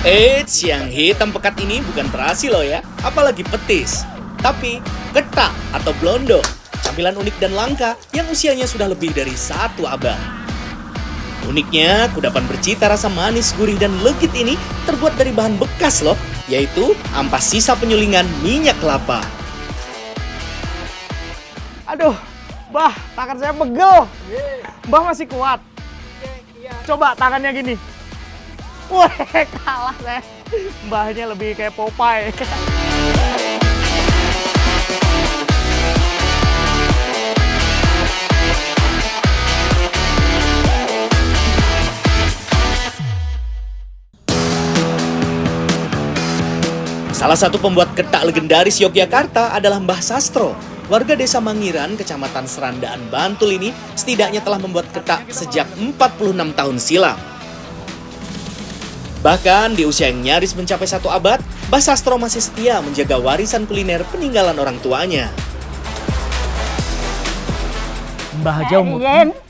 Yang hitam pekat ini bukan terasi loh ya, apalagi petis. Tapi ketak atau blondo, camilan unik dan langka yang usianya sudah lebih dari 1 abad. Uniknya, kudapan bercita rasa manis, gurih, dan legit ini terbuat dari bahan bekas loh, yaitu ampas sisa penyulingan minyak kelapa. Aduh, Mbah, tangan saya pegel. Mbah masih kuat. Coba tangannya gini. Wah, kalah saya. Mbahnya lebih kayak Popeye. Salah satu pembuat ketak legendaris Yogyakarta adalah Mbah Sastro. Warga desa Mangiran, kecamatan Serandaan, Bantul ini setidaknya telah membuat ketak sejak 46 tahun silam. Bahkan di usia yang nyaris mencapai 1 abad, Mbah Sastro masih setia menjaga warisan kuliner peninggalan orang tuanya. Mbah aja umur.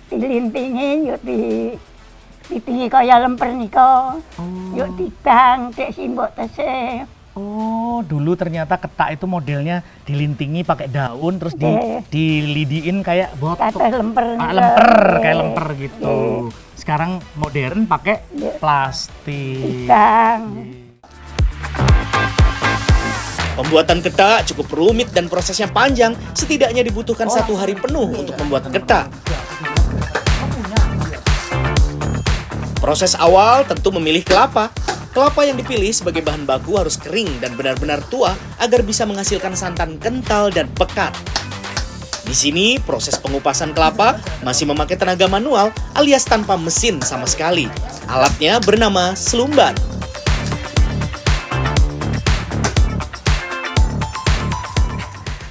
Dilintingi yuk ditingi kaya lemper nika. Yuk dibang dek simbok tese. Oh, dulu ternyata ketak itu modelnya dilintingi pakai daun terus dilidiin kayak botok. Kata lemper. Lemper kayak lemper gitu. Sekarang modern pakai plastik. Bang. Pembuatan ketak cukup rumit dan prosesnya panjang, setidaknya dibutuhkan 1 hari penuh untuk membuat ketak. Proses awal tentu memilih kelapa. Kelapa yang dipilih sebagai bahan baku harus kering dan benar-benar tua agar bisa menghasilkan santan kental dan pekat. Di sini, proses pengupasan kelapa masih memakai tenaga manual alias tanpa mesin sama sekali. Alatnya bernama selumban.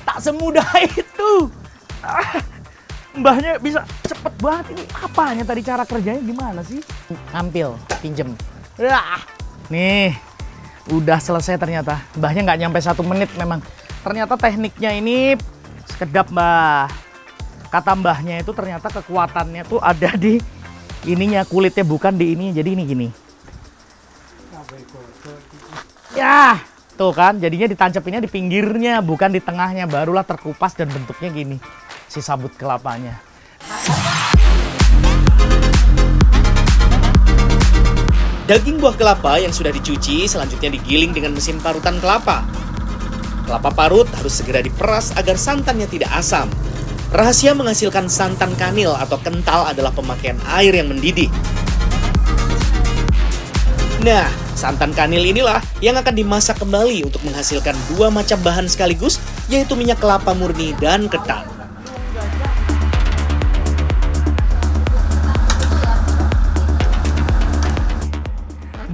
Tak semudah itu. Mbahnya bisa cepet banget ini. Apanya tadi cara kerjanya gimana sih? Ngambil, pinjem. Nih, udah selesai ternyata. Mbahnya nggak nyampe 1 menit memang. Ternyata tekniknya ini sekedap, Mbah. Kata mbahnya itu ternyata kekuatannya tuh ada di ininya, kulitnya bukan di ini. Jadi ini gini. Ya, tuh kan. Jadinya ditancapinnya di pinggirnya, bukan di tengahnya. Barulah terkupas dan bentuknya gini. Si sabut kelapanya. Daging buah kelapa yang sudah dicuci selanjutnya digiling dengan mesin parutan kelapa. Kelapa parut harus segera diperas agar santannya tidak asam. Rahasia menghasilkan santan kanil atau kental adalah pemakaian air yang mendidih. Nah, santan kanil inilah yang akan dimasak kembali untuk menghasilkan 2 macam bahan sekaligus, yaitu minyak kelapa murni dan ketan.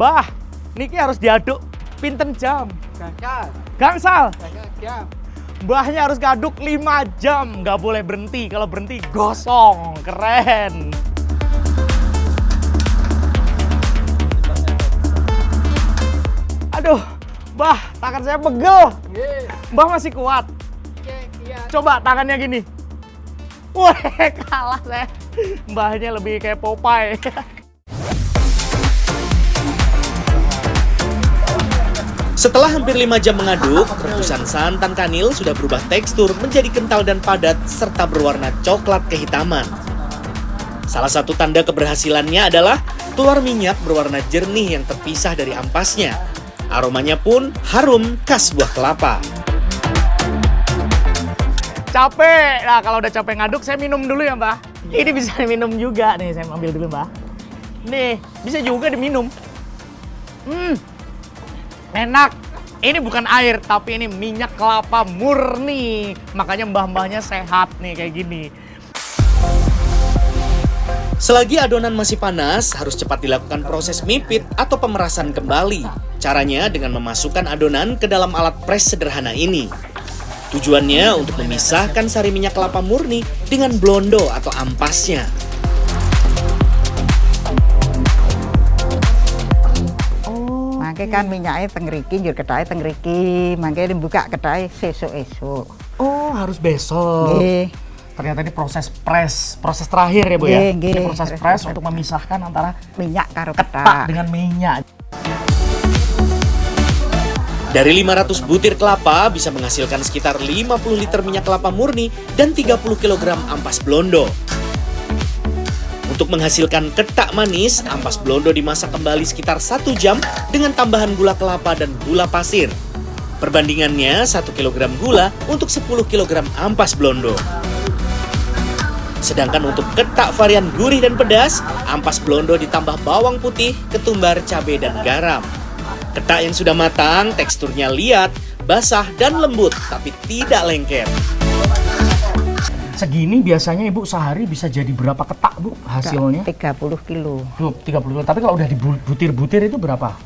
Mbah, niki harus diaduk pinten jam? Gangsal. Mbahnya harus ngaduk 5 jam, nggak boleh berhenti. Kalau berhenti gosong, keren. Aduh, Mbah, tangan saya pegel. Mbah masih kuat. Coba tangannya gini. Wah, kalah saya. Mbahnya lebih kayak Popeye. Setelah hampir 5 jam mengaduk, rebusan santan kanil sudah berubah tekstur menjadi kental dan padat serta berwarna coklat kehitaman. Salah satu tanda keberhasilannya adalah keluar minyak berwarna jernih yang terpisah dari ampasnya. Aromanya pun harum khas buah kelapa. Capek. Nah, kalau udah capek ngaduk, saya minum dulu ya, Mbah. Ini bisa diminum juga. Nih, saya ambil dulu, Mbah. Nih, bisa juga diminum. Enak. Ini bukan air, tapi ini minyak kelapa murni. Makanya mbah-mbahnya sehat nih kayak gini. Selagi adonan masih panas, harus cepat dilakukan proses mipit atau pemerasan kembali. Caranya dengan memasukkan adonan ke dalam alat pres sederhana ini. Tujuannya untuk memisahkan sari minyak kelapa murni dengan blondo atau ampasnya. Mangke kan minyaknya tengriki, njur ketake tengriki. Mangke dibuka ketake sesuk-esuk. Oh, harus besok. Nggih. Ternyata ini proses press, proses terakhir ya, Bu ya? Nggih, Ini proses press untuk memisahkan antara minyak karo ketak ketak. dengan minyak. Dari 500 butir kelapa bisa menghasilkan sekitar 50 liter minyak kelapa murni dan 30 kg ampas blondo. Untuk menghasilkan ketak manis, ampas blondo dimasak kembali sekitar 1 jam dengan tambahan gula kelapa dan gula pasir. Perbandingannya 1 kg gula untuk 10 kg ampas blondo. Sedangkan untuk ketak varian gurih dan pedas, ampas blondo ditambah bawang putih, ketumbar, cabai, dan garam. Ketak yang sudah matang, teksturnya liat, basah, dan lembut, tapi tidak lengket. Segini biasanya Ibu sehari bisa jadi berapa ketak, Bu, hasilnya? 30 kilo. 30 kilo, tapi kalau udah dibutir-butir itu berapa?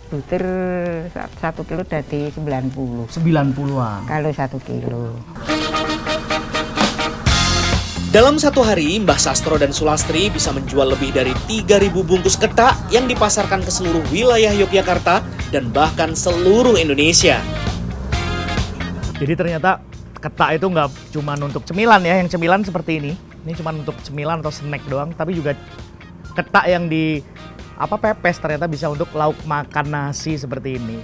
Butir 1 kilo dari 90. 90-an. Kalau 1 kilo. Dalam satu hari, Mbah Sastro dan Sulastri bisa menjual lebih dari 3.000 bungkus ketak yang dipasarkan ke seluruh wilayah Yogyakarta dan bahkan seluruh Indonesia. Jadi ternyata ketak itu nggak cuma untuk cemilan ya, yang cemilan seperti ini. Ini cuma untuk cemilan atau snack doang, tapi juga ketak yang pepes ternyata bisa untuk lauk makan nasi seperti ini.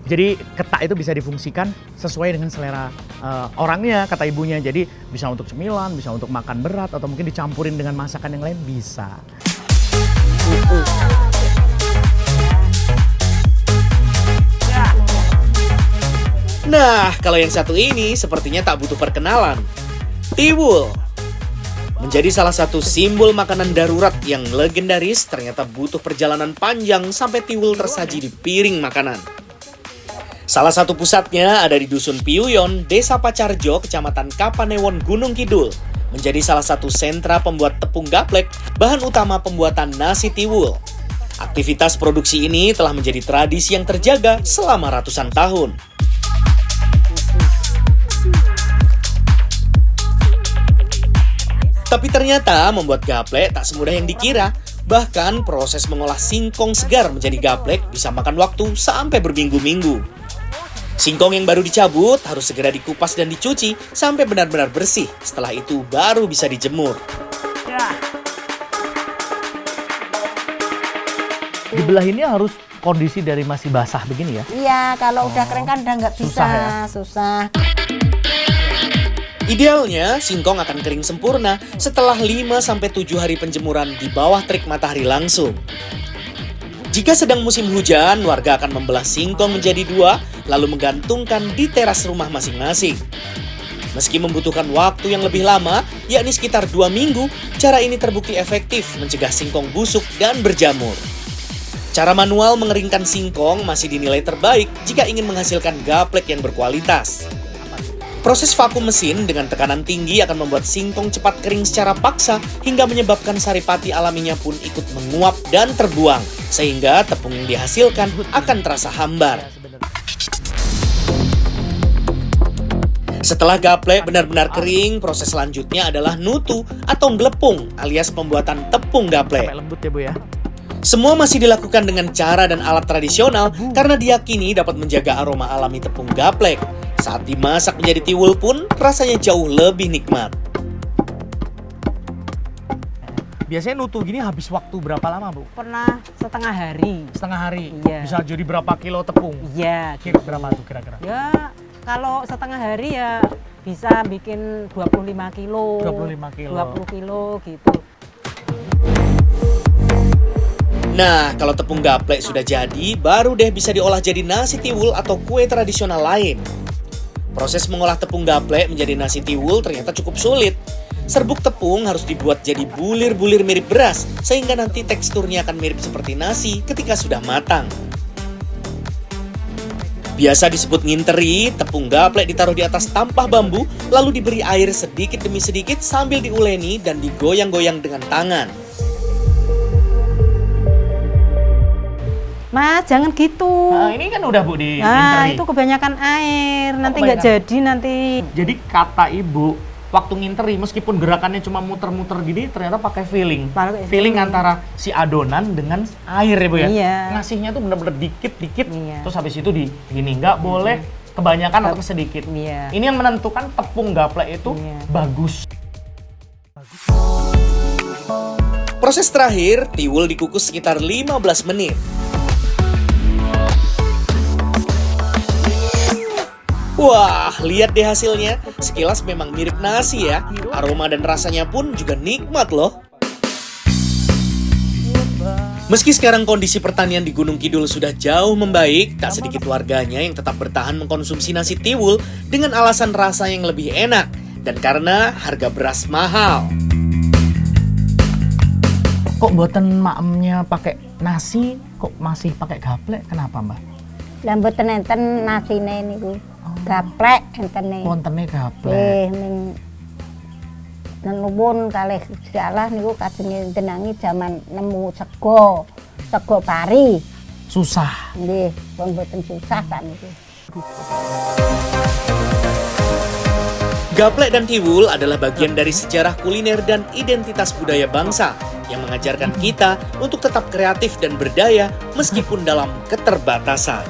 Jadi ketak itu bisa difungsikan sesuai dengan selera orangnya, kata ibunya. Jadi bisa untuk cemilan, bisa untuk makan berat, atau mungkin dicampurin dengan masakan yang lain bisa. Nah, kalau yang satu ini sepertinya tak butuh perkenalan. Tiwul. Menjadi salah satu simbol makanan darurat yang legendaris, ternyata butuh perjalanan panjang sampai tiwul tersaji di piring makanan. Salah satu pusatnya ada di Dusun Piuyon, Desa Pacarjo, Kecamatan Kapanewon, Gunung Kidul. Menjadi salah satu sentra pembuat tepung gaplek, bahan utama pembuatan nasi tiwul. Aktivitas produksi ini telah menjadi tradisi yang terjaga selama ratusan tahun. Tapi ternyata membuat gaplek tak semudah yang dikira. Bahkan proses mengolah singkong segar menjadi gaplek bisa makan waktu sampai berminggu-minggu. Singkong yang baru dicabut harus segera dikupas dan dicuci sampai benar-benar bersih. Setelah itu baru bisa dijemur. Dibelah ini harus kondisi dari masih basah begini ya? Iya, kalau udah kering kan udah nggak bisa. Susah ya? Susah. Idealnya, singkong akan kering sempurna setelah 5-7 hari penjemuran di bawah terik matahari langsung. Jika sedang musim hujan, warga akan membelah singkong menjadi 2, lalu menggantungkan di teras rumah masing-masing. Meski membutuhkan waktu yang lebih lama, yakni sekitar 2 minggu, cara ini terbukti efektif mencegah singkong busuk dan berjamur. Cara manual mengeringkan singkong masih dinilai terbaik jika ingin menghasilkan gaplek yang berkualitas. Proses vakum mesin dengan tekanan tinggi akan membuat singkong cepat kering secara paksa hingga menyebabkan saripati alaminya pun ikut menguap dan terbuang, sehingga tepung yang dihasilkan akan terasa hambar. Setelah gaplek benar-benar kering, proses selanjutnya adalah nutu atau nggelepung alias pembuatan tepung gaplek. Sampai lembut ya Bu ya? Semua masih dilakukan dengan cara dan alat tradisional karena diyakini dapat menjaga aroma alami tepung gaplek. Saat dimasak menjadi tiwul pun rasanya jauh lebih nikmat. Biasanya nutu gini habis waktu berapa lama Bu? Pernah setengah hari. Setengah hari? Iya. Bisa jadi berapa kilo tepung? Iya. Berapa tuh kira-kira? Ya, kalau setengah hari ya bisa bikin 25 kilo. 25 kilo. 20 kilo gitu. Nah, kalau tepung gaplek sudah jadi, baru deh bisa diolah jadi nasi tiwul atau kue tradisional lain. Proses mengolah tepung gaplek menjadi nasi tiwul ternyata cukup sulit. Serbuk tepung harus dibuat jadi bulir-bulir mirip beras, sehingga nanti teksturnya akan mirip seperti nasi ketika sudah matang. Biasa disebut nginteri, tepung gaplek ditaruh di atas tampah bambu, lalu diberi air sedikit demi sedikit sambil diuleni dan digoyang-goyang dengan tangan. Mas, jangan gitu. Nah, ini kan udah Bu di Nah, nginteri. itu kebanyakan air. Nanti nggak kebanyakan? jadi nanti. Jadi kata Ibu, waktu nginteri meskipun gerakannya cuma muter-muter gini, ternyata pakai feeling. Pakai Feeling feeling. antara si adonan dengan air ya Bu ya? Iya. Ngasihnya tuh bener-bener dikit-dikit, Iya. terus habis itu di gini. Nggak boleh kebanyakan atau sedikit. Iya. Ini yang menentukan tepung gaplek itu Iya. bagus. Proses terakhir, tiwul dikukus sekitar 15 menit. Wah, lihat deh hasilnya. Sekilas memang mirip nasi ya. Aroma dan rasanya pun juga nikmat loh. Meski sekarang kondisi pertanian di Gunung Kidul sudah jauh membaik, tak sedikit warganya yang tetap bertahan mengkonsumsi nasi tiwul dengan alasan rasa yang lebih enak dan karena harga beras mahal. Kok buatan maemnya pakai nasi, kok masih pakai gaplek? Kenapa, Mbak? Lah mboten enten nasine niku. Gaplek entene. Wontene gaplek. Nggih, ning nuwun kalih Gusti Allah niku kajenge jenengi jaman nemu sego pari. Susah. Nggih, pun mboten susah sakniki. Gaplek dan tiwul adalah bagian dari sejarah kuliner dan identitas budaya bangsa yang mengajarkan kita untuk tetap kreatif dan berdaya meskipun dalam keterbatasan.